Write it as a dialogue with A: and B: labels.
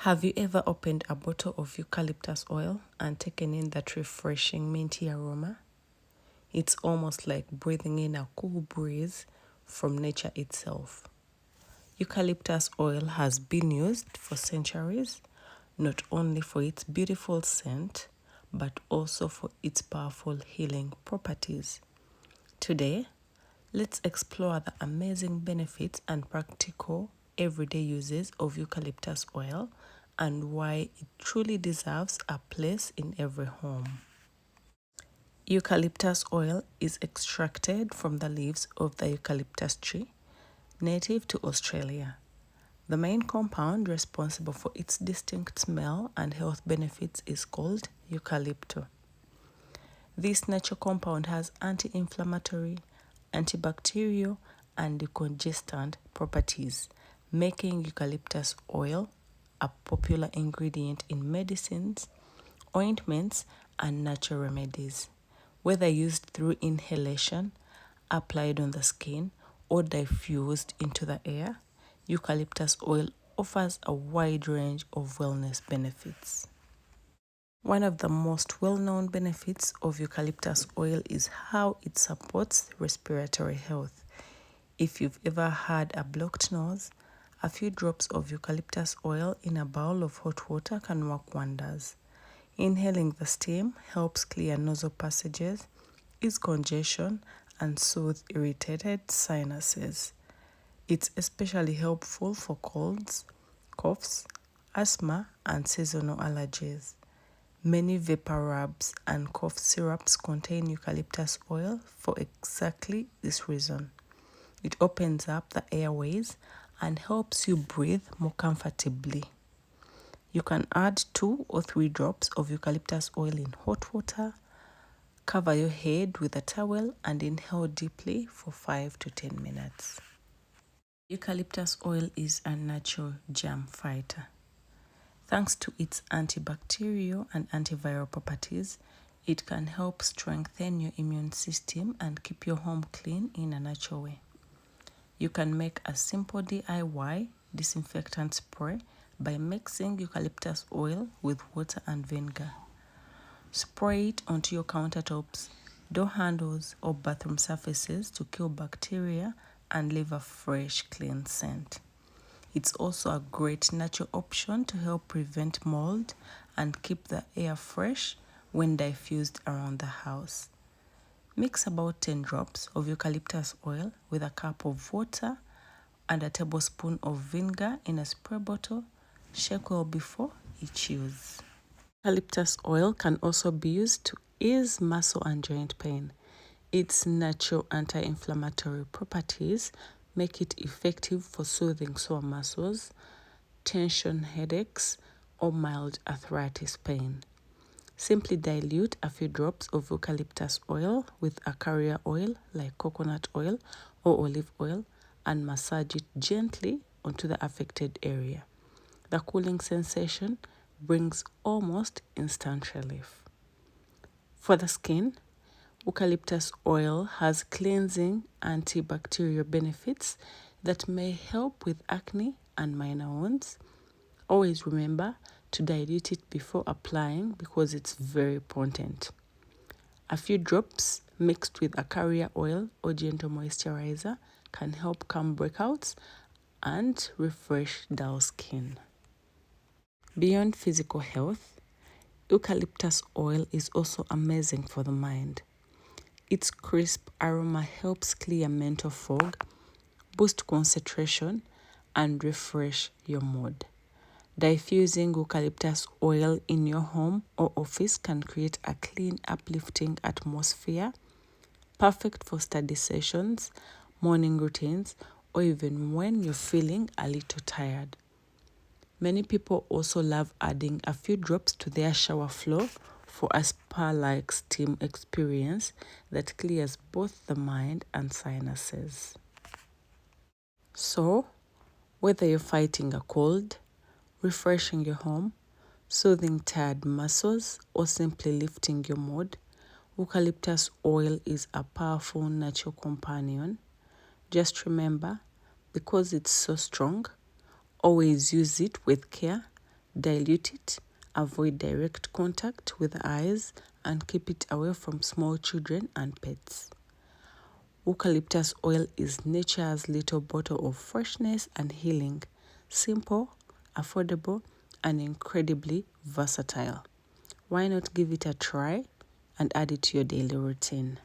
A: Have you ever opened a bottle of eucalyptus oil and taken in that refreshing minty aroma? It's almost like breathing in a cool breeze from nature itself. Eucalyptus oil has been used for centuries, not only for its beautiful scent, but also for its powerful healing properties. Today, let's explore the amazing benefits and practical everyday uses of eucalyptus oil and why it truly deserves a place in every home. Eucalyptus oil is extracted from the leaves of the eucalyptus tree, native to Australia. The main compound responsible for its distinct smell and health benefits is called eucalyptus. This natural compound has anti-inflammatory, antibacterial, and decongestant properties, making eucalyptus oil a popular ingredient in medicines, ointments, and natural remedies. Whether used through inhalation, applied on the skin, or diffused into the air, eucalyptus oil offers a wide range of wellness benefits. One of the most well-known benefits of eucalyptus oil is how it supports respiratory health. If you've ever had a blocked nose, a few drops of eucalyptus oil in a bowl of hot water can work wonders. Inhaling the steam helps clear nasal passages, ease congestion, and soothe irritated sinuses. It's especially helpful for colds, coughs, asthma, and seasonal allergies. Many vapor rubs and cough syrups contain eucalyptus oil for exactly this reason. It opens up the airways and helps you breathe more comfortably. You can add 2 or 3 drops of eucalyptus oil in hot water, cover your head with a towel, and inhale deeply for 5 to 10 minutes. Eucalyptus oil is a natural germ fighter. Thanks to its antibacterial and antiviral properties, it can help strengthen your immune system and keep your home clean in a natural way. You can make a simple DIY disinfectant spray by mixing eucalyptus oil with water and vinegar. Spray it onto your countertops, door handles, or bathroom surfaces to kill bacteria and leave a fresh, clean scent. It's also a great natural option to help prevent mold and keep the air fresh when diffused around the house. Mix about 10 drops of eucalyptus oil with a cup of water and a tablespoon of vinegar in a spray bottle. Shake well before each use. Eucalyptus oil can also be used to ease muscle and joint pain. Its natural anti-inflammatory properties make it effective for soothing sore muscles, tension headaches, or mild arthritis pain. Simply dilute a few drops of eucalyptus oil with a carrier oil like coconut oil or olive oil and massage it gently onto the affected area. The cooling sensation brings almost instant relief. For the skin, eucalyptus oil has cleansing antibacterial benefits that may help with acne and minor wounds. Always remember to dilute it before applying because it's very potent. A few drops mixed with a carrier oil or gentle moisturizer can help calm breakouts and refresh dull skin. Beyond physical health, eucalyptus oil is also amazing for the mind. Its crisp aroma helps clear mental fog, boost concentration, and refresh your mood. Diffusing eucalyptus oil in your home or office can create a clean, uplifting atmosphere, perfect for study sessions, morning routines, or even when you're feeling a little tired. Many people also love adding a few drops to their shower floor for a spa-like steam experience that clears both the mind and sinuses. So, whether you're fighting a cold, refreshing your home, soothing tired muscles, or simply lifting your mood, eucalyptus oil is a powerful natural companion. Just remember, because it's so strong, always use it with care, Dilute it, avoid direct contact with the eyes, and keep it away from small children and pets. Eucalyptus oil is nature's little bottle of freshness and healing. Simple, affordable, and incredibly versatile. Why not give it a try and add it to your daily routine?